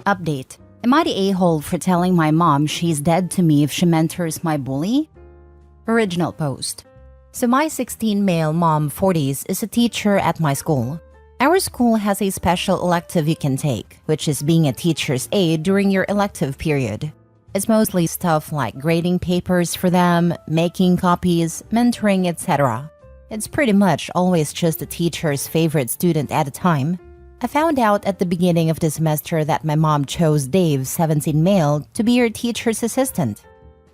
Update. Am I the a-hole for telling my mom she's dead to me if she mentors my bully? Original post. So my 16 male mom 40s is a teacher at my school. Our school has a special elective you can take, which is being a teacher's aide during your elective period. It's mostly stuff like grading papers for them, making copies, mentoring, etc. It's pretty much always just a teacher's favorite student at a time. I found out at the beginning of the semester that my mom chose Dave, 17 male, to be her teacher's assistant.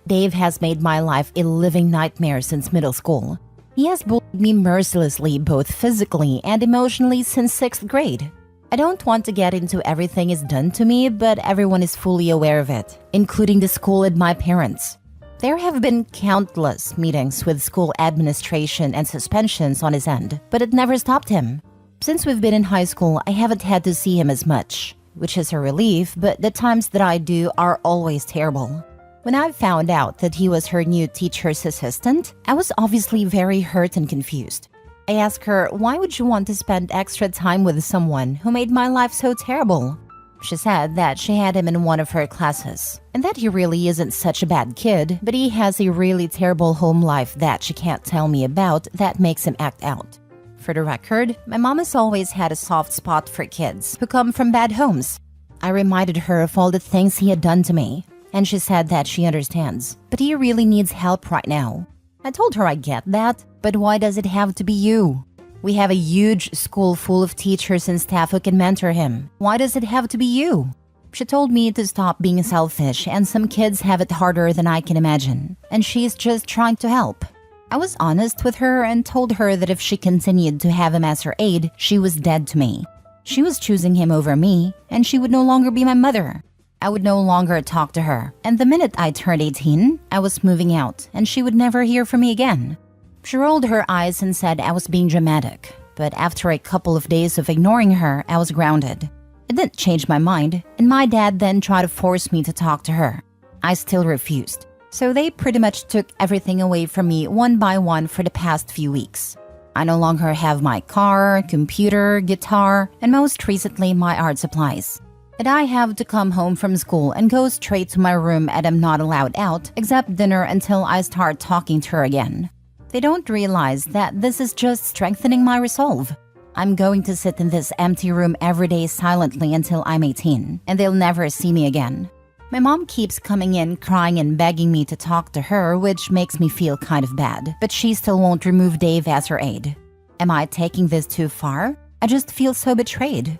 Dave has made my life a living nightmare since middle school. He has bullied me mercilessly both physically and emotionally since 6th grade. I don't want to get into everything he's done to me, but everyone is fully aware of it, including the school and my parents. There have been countless meetings with school administration and suspensions on his end, but it never stopped him. Since we've been in high school, I haven't had to see him as much, which is a relief, but the times that I do are always terrible. When I found out that he was her new teacher's assistant, I was obviously very hurt and confused. I asked her, why would you want to spend extra time with someone who made my life so terrible? She said that she had him in one of her classes, and that he really isn't such a bad kid, but he has a really terrible home life that she can't tell me about that makes him act out. For the record, my mom has always had a soft spot for kids who come from bad homes. I reminded her of all the things he had done to me, and she said that she understands, but he really needs help right now. I told her I get that, but why does it have to be you? We have a huge school full of teachers and staff who can mentor him. Why does it have to be you? She told me to stop being selfish, and some kids have it harder than I can imagine, and she's just trying to help. I was honest with her and told her that if she continued to have him as her aide, she was dead to me. She was choosing him over me, and she would no longer be my mother. I would no longer talk to her, and the minute I turned 18, I was moving out, and she would never hear from me again. She rolled her eyes and said I was being dramatic, but after a couple of days of ignoring her, I was grounded. It didn't change my mind, and my dad then tried to force me to talk to her. I still refused. So they pretty much took everything away from me one by one for the past few weeks. I no longer have my car, computer, guitar, and most recently my art supplies. And I have to come home from school and go straight to my room, and I'm not allowed out except dinner until I start talking to her again. They don't realize that this is just strengthening my resolve. I'm going to sit in this empty room every day silently until I'm 18, and they'll never see me again. My mom keeps coming in crying and begging me to talk to her, which makes me feel kind of bad, but she still won't remove Dave as her aide. Am I taking this too far? I just feel so betrayed.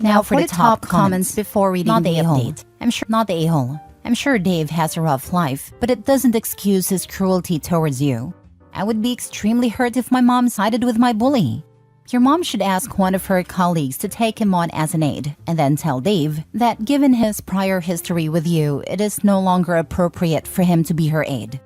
Now for the top comments before reading the update. I'm sure Dave has a rough life, but it doesn't excuse his cruelty towards you. I would be extremely hurt if my mom sided with my bully. Your mom should ask one of her colleagues to take him on as an aide, and then tell Dave that given his prior history with you, it is no longer appropriate for him to be her aide.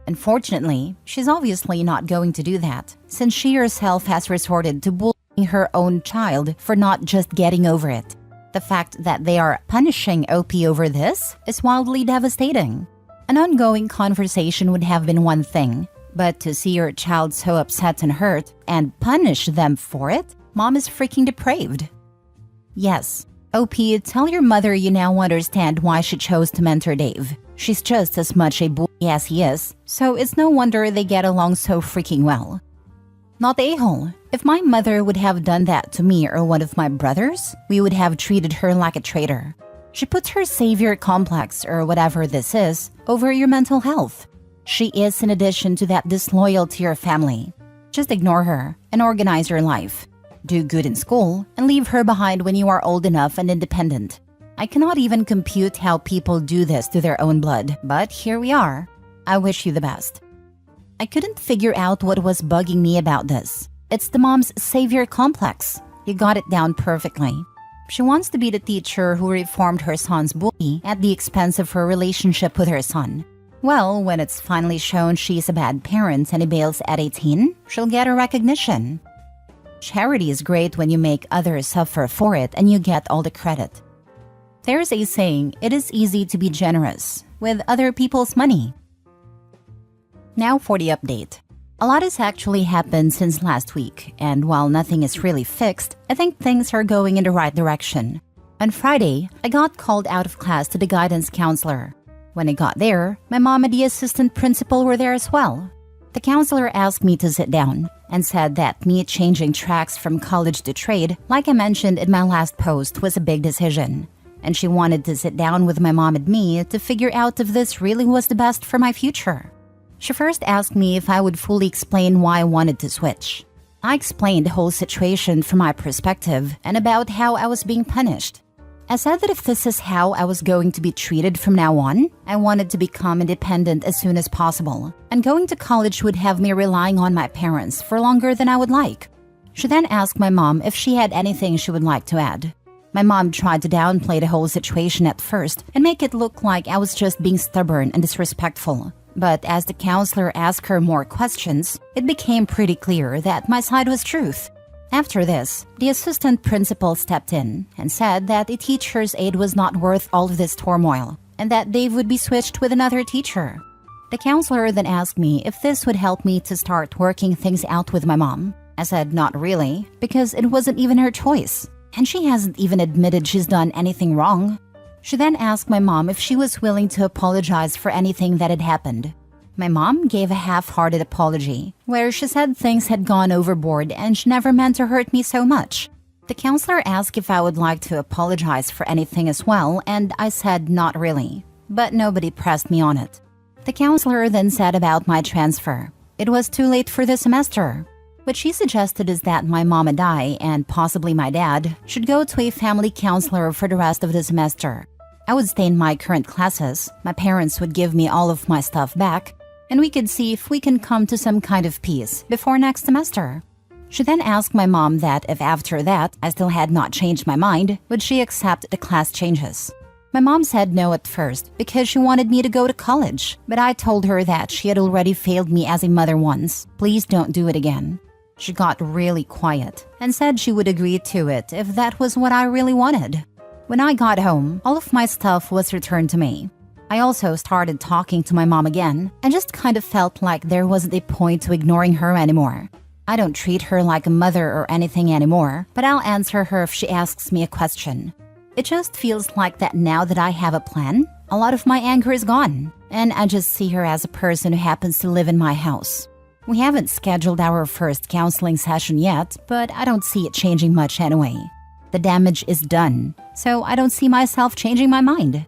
Unfortunately, she's obviously not going to do that, since she herself has resorted to bullying her own child for not just getting over it. The fact that they are punishing OP over this is wildly devastating. An ongoing conversation would have been one thing, but to see your child so upset and hurt and punish them for it, mom is freaking depraved. Yes, OP, tell your mother you now understand why she chose to mentor Dave. She's just as much a bully as he is, so it's no wonder they get along so freaking well. Not the a-hole. If my mother would have done that to me or one of my brothers, we would have treated her like a traitor. She puts her savior complex, or whatever this is, over your mental health. She is in addition to that disloyal to your family. Just ignore her and organize your life. Do good in school and leave her behind when you are old enough and independent. I cannot even compute how people do this to their own blood, but here we are. I wish you the best. I couldn't figure out what was bugging me about this. It's the mom's savior complex. You got it down perfectly. She wants to be the teacher who reformed her son's bully at the expense of her relationship with her son. Well, when it's finally shown she's a bad parent and he bails at 18, she'll get her recognition. Charity is great when you make others suffer for it and you get all the credit. There's a saying, it is easy to be generous with other people's money. Now for the update. A lot has actually happened since last week, and while nothing is really fixed, I think things are going in the right direction. On Friday, I got called out of class to the guidance counselor. When I got there, my mom and the assistant principal were there as well. The counselor asked me to sit down and said that me changing tracks from college to trade, like I mentioned in my last post, was a big decision. And she wanted to sit down with my mom and me to figure out if this really was the best for my future. She first asked me if I would fully explain why I wanted to switch. I explained the whole situation from my perspective and about how I was being punished. I said that if this is how I was going to be treated from now on, I wanted to become independent as soon as possible, and going to college would have me relying on my parents for longer than I would like. She then asked my mom if she had anything she would like to add. My mom tried to downplay the whole situation at first and make it look like I was just being stubborn and disrespectful. But as the counselor asked her more questions, it became pretty clear that my side was truth. After this, the assistant principal stepped in and said that a teacher's aide was not worth all of this turmoil and that Dave would be switched with another teacher. The counselor then asked me if this would help me to start working things out with my mom. I said not really, because it wasn't even her choice, and she hasn't even admitted she's done anything wrong. She then asked my mom if she was willing to apologize for anything that had happened. My mom gave a half-hearted apology, where she said things had gone overboard and she never meant to hurt me so much. The counselor asked if I would like to apologize for anything as well, and I said not really, but nobody pressed me on it. The counselor then said about my transfer. It was too late for the semester. What she suggested is that my mom and I, and possibly my dad, should go to a family counselor for the rest of the semester. I would stay in my current classes, my parents would give me all of my stuff back, and we could see if we can come to some kind of peace before next semester. She then asked my mom that if after that I still had not changed my mind, would she accept the class changes. My mom said no at first because she wanted me to go to college, but I told her that she had already failed me as a mother once. Please don't do it again. She got really quiet and said she would agree to it if that was what I really wanted. When I got home, all of my stuff was returned to me. I also started talking to my mom again and just kind of felt like there wasn't a point to ignoring her anymore. I don't treat her like a mother or anything anymore, but I'll answer her if she asks me a question. It just feels like that now that I have a plan, a lot of my anger is gone, and I just see her as a person who happens to live in my house. We haven't scheduled our first counseling session yet, but I don't see it changing much anyway. The damage is done, so I don't see myself changing my mind.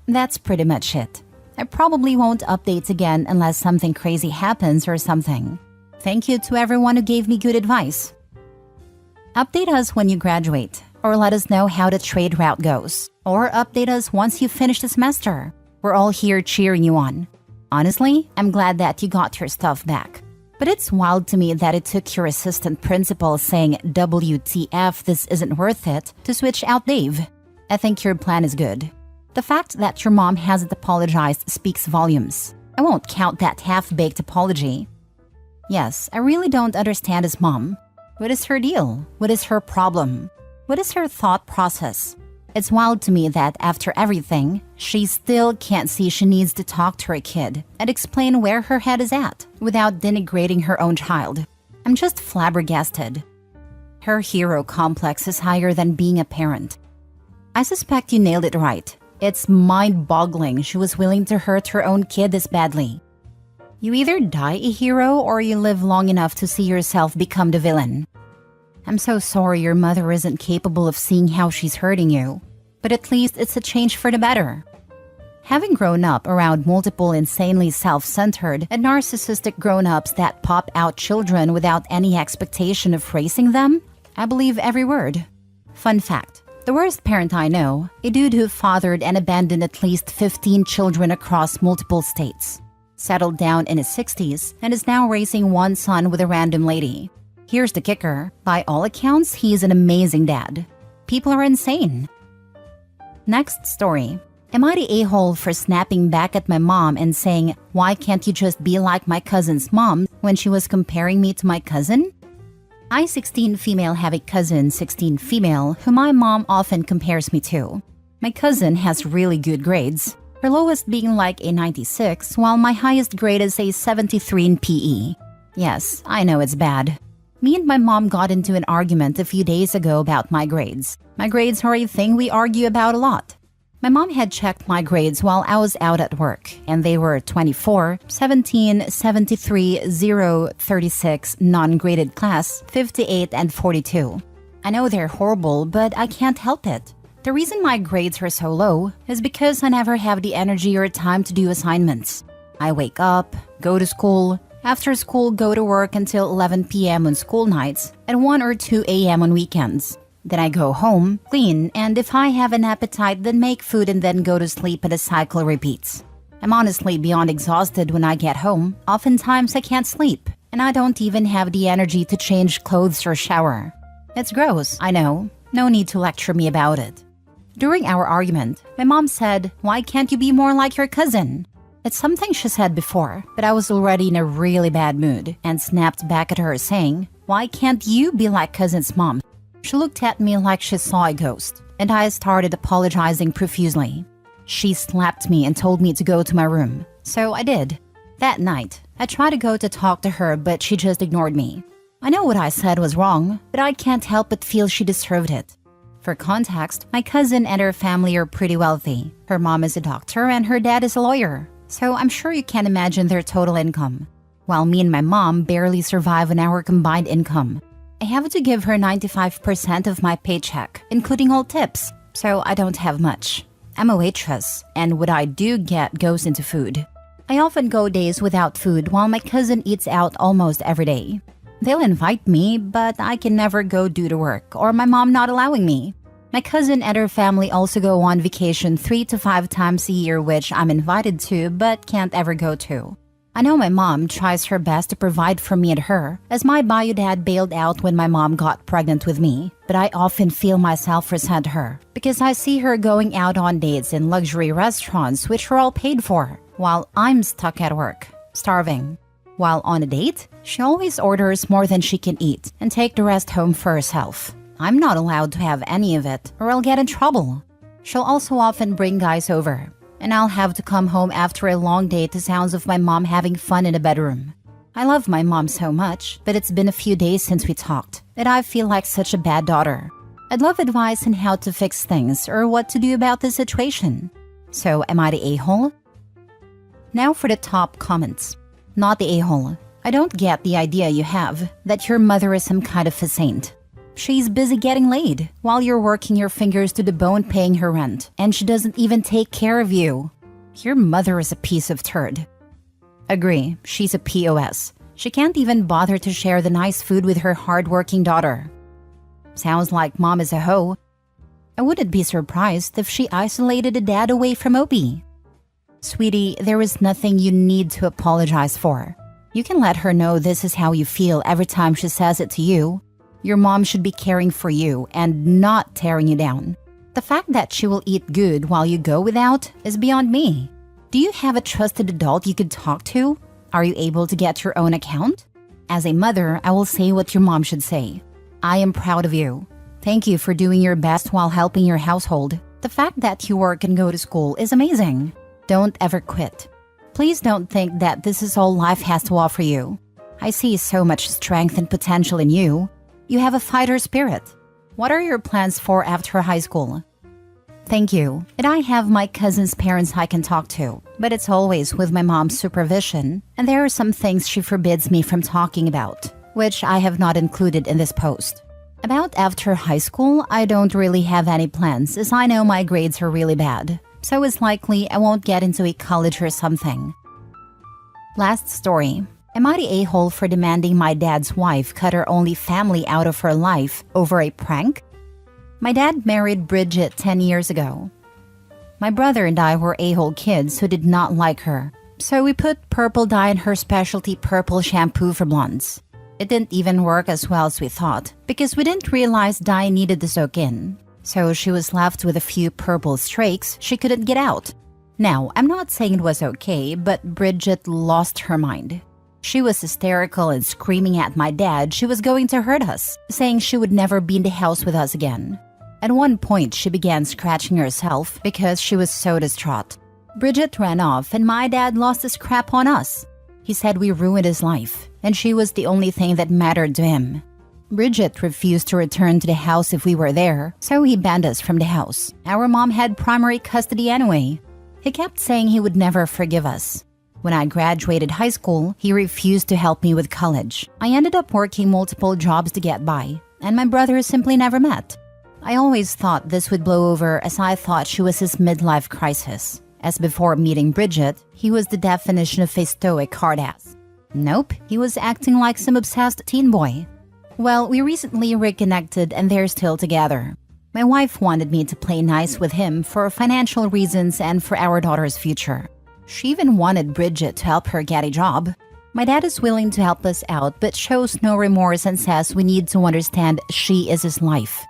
That's pretty much it. I probably won't update again unless something crazy happens or something. Thank you to everyone who gave me good advice. Update us when you graduate, or let us know how the trade route goes, or update us once you finish the semester. We're all here cheering you on. Honestly, I'm glad that you got your stuff back. But it's wild to me that it took your assistant principal saying WTF, this isn't worth it, to switch out Dave. I think your plan is good. The fact that your mom hasn't apologized speaks volumes. I won't count that half-baked apology. Yes, I really don't understand his mom. What is her deal? What is her problem? What is her thought process? It's wild to me that after everything, she still can't see she needs to talk to her kid and explain where her head is at without denigrating her own child. I'm just flabbergasted. Her hero complex is higher than being a parent. I suspect you nailed it right. It's mind-boggling she was willing to hurt her own kid this badly. You either die a hero or you live long enough to see yourself become the villain. I'm so sorry your mother isn't capable of seeing how she's hurting you, but at least it's a change for the better. Having grown up around multiple insanely self-centered and narcissistic grown-ups that pop out children without any expectation of raising them, I believe every word. Fun fact. The worst parent I know, a dude who fathered and abandoned at least 15 children across multiple states. Settled down in his 60s and is now raising one son with a random lady. Here's the kicker. By all accounts, he's an amazing dad. People are insane. Next story. Am I the a-hole for snapping back at my mom and saying, why can't you just be like my cousin's mom when she was comparing me to my cousin? I, 16 female, have a cousin, 16 female, who my mom often compares me to. My cousin has really good grades, her lowest being like a 96, while my highest grade is a 73 in PE. Yes, I know it's bad. Me and my mom got into an argument a few days ago about my grades. My grades are a thing we argue about a lot. My mom had checked my grades while I was out at work, and they were 24, 17, 73, 0, 36, non-graded class, 58, and 42. I know they're horrible, but I can't help it. The reason my grades are so low is because I never have the energy or time to do assignments. I wake up, go to school, after school go to work until 11 p.m. on school nights, and 1 or 2 a.m. on weekends. Then I go home, clean, and if I have an appetite, then make food and then go to sleep, and the cycle repeats. I'm honestly beyond exhausted when I get home. Oftentimes I can't sleep, and I don't even have the energy to change clothes or shower. It's gross, I know. No need to lecture me about it. During our argument, my mom said, "Why can't you be more like your cousin?" It's something she said before, but I was already in a really bad mood and snapped back at her saying, "Why can't you be like cousin's mom?" She looked at me like she saw a ghost, and I started apologizing profusely. She slapped me and told me to go to my room, so I did. That night, I tried to go to talk to her, but she just ignored me. I know what I said was wrong, but I can't help but feel she deserved it. For context, my cousin and her family are pretty wealthy. Her mom is a doctor and her dad is a lawyer, so I'm sure you can imagine their total income. While me and my mom barely survive on our combined income. I have to give her 95% of my paycheck, including all tips, so I don't have much. I'm a waitress, and what I do get goes into food. I often go days without food while my cousin eats out almost every day. They'll invite me, but I can never go due to work or my mom not allowing me. My cousin and her family also go on vacation 3 to 5 times a year, which I'm invited to but can't ever go to. I know my mom tries her best to provide for me and her, as my bio dad bailed out when my mom got pregnant with me, but I often feel myself resent her because I see her going out on dates in luxury restaurants which are all paid for, while I'm stuck at work, starving. While on a date, she always orders more than she can eat and take the rest home for herself. I'm not allowed to have any of it or I'll get in trouble. She'll also often bring guys over, and I'll have to come home after a long day to sounds of my mom having fun in the bedroom. I love my mom so much, but it's been a few days since we talked, and I feel like such a bad daughter. I'd love advice on how to fix things or what to do about this situation. So, am I the a-hole? Now for the top comments. Not the a-hole. I don't get the idea you have that your mother is some kind of a saint. She's busy getting laid while you're working your fingers to the bone paying her rent, and she doesn't even take care of you. Your mother is a piece of turd. Agree, she's a POS. She can't even bother to share the nice food with her hardworking daughter. Sounds like mom is a hoe. I wouldn't be surprised if she isolated a dad away from Opie. Sweetie, there is nothing you need to apologize for. You can let her know this is how you feel every time she says it to you. Your mom should be caring for you and not tearing you down. The fact that she will eat good while you go without is beyond me. Do you have a trusted adult you could talk to? Are you able to get your own account? As a mother, I will say what your mom should say. I am proud of you. Thank you for doing your best while helping your household. The fact that you work and go to school is amazing. Don't ever quit. Please don't think that this is all life has to offer you. I see so much strength and potential in you. You have a fighter spirit. What are your plans for after high school? Thank you. And I have my cousin's parents I can talk to, but it's always with my mom's supervision, and there are some things she forbids me from talking about, which I have not included in this post. About after high school, I don't really have any plans as I know my grades are really bad, so it's likely I won't get into a college or something. Last story. Am I the a-hole for demanding my dad's wife cut her only family out of her life over a prank? My dad married Bridget 10 years ago. My brother and I were a-hole kids who did not like her, so we put purple dye in her specialty purple shampoo for blondes. It didn't even work as well as we thought, because we didn't realize dye needed to soak in, so she was left with a few purple streaks she couldn't get out. Now, I'm not saying it was okay, but Bridget lost her mind. She was hysterical and screaming at my dad she was going to hurt us, saying she would never be in the house with us again. At one point, she began scratching herself because she was so distraught. Bridget ran off and my dad lost his crap on us. He said we ruined his life, and she was the only thing that mattered to him. Bridget refused to return to the house if we were there, so he banned us from the house. Our mom had primary custody anyway. He kept saying he would never forgive us. When I graduated high school, he refused to help me with college. I ended up working multiple jobs to get by, and my brother simply never met. I always thought this would blow over, as I thought she was his midlife crisis. As before meeting Bridget, he was the definition of a stoic hard-ass. Nope, he was acting like some obsessed teen boy. Well, we recently reconnected and they're still together. My wife wanted me to play nice with him for financial reasons and for our daughter's future. She even wanted Bridget to help her get a job. My dad is willing to help us out but shows no remorse and says we need to understand she is his life.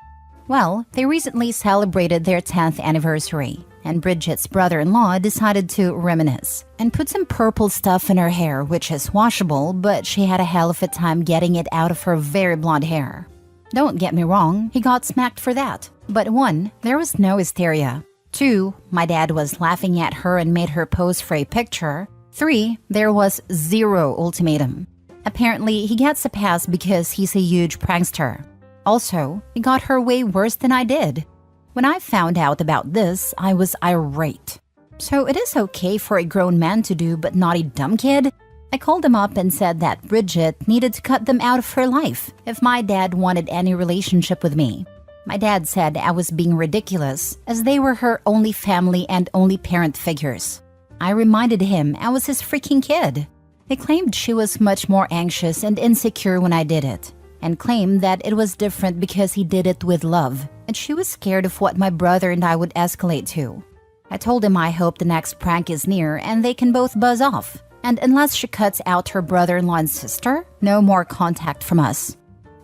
Well, they recently celebrated their 10th anniversary, and Bridget's brother-in-law decided to reminisce and put some purple stuff in her hair, which is washable, but she had a hell of a time getting it out of her very blonde hair. Don't get me wrong, he got smacked for that. But 1, there was no hysteria. 2, my dad was laughing at her and made her pose for a picture. 3, there was 0 ultimatum. Apparently, he gets a pass because he's a huge prankster. Also, he got her way worse than I did. When I found out about this, I was irate. So it is okay for a grown man to do, but not a dumb kid? I called him up and said that Bridget needed to cut them out of her life if my dad wanted any relationship with me. My dad said I was being ridiculous, as they were her only family and only parent figures. I reminded him I was his freaking kid. He claimed she was much more anxious and insecure when I did it, and claimed that it was different because he did it with love, and she was scared of what my brother and I would escalate to. I told him I hope the next prank is near and they can both buzz off, and unless she cuts out her brother-in-law and sister, no more contact from us.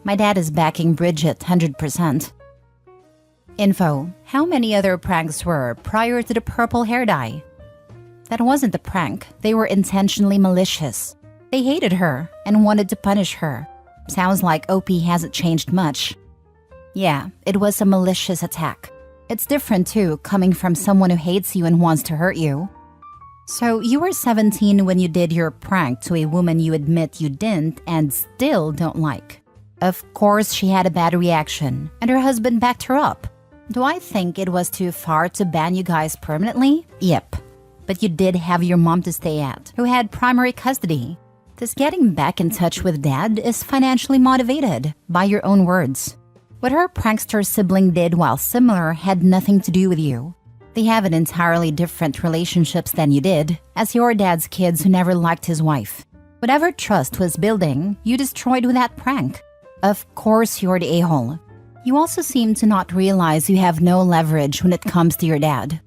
My dad is backing Bridget 100%. Info: how many other pranks were prior to the purple hair dye? That wasn't a prank, they were intentionally malicious. They hated her and wanted to punish her. Sounds like OP hasn't changed much. Yeah, it was a malicious attack. It's different too, coming from someone who hates you and wants to hurt you. So you were 17 when you did your prank to a woman you admit you didn't and still don't like. Of course she had a bad reaction, and her husband backed her up. Do I think it was too far to ban you guys permanently? Yep. But you did have your mom to stay at, who had primary custody. This getting back in touch with dad is financially motivated, by your own words. What her prankster sibling did, while similar, had nothing to do with you. They have an entirely different relationships than you did, as your dad's kids who never liked his wife. Whatever trust was building, you destroyed with that prank. Of course you're the a-hole. You also seem to not realize you have no leverage when it comes to your dad.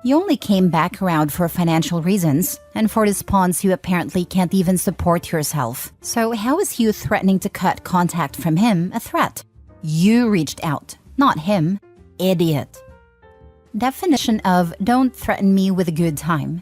You only came back around for financial reasons, and for this pawns you apparently can't even support yourself. So how is you threatening to cut contact from him a threat? You reached out, not him. Idiot. Definition of don't threaten me with a good time.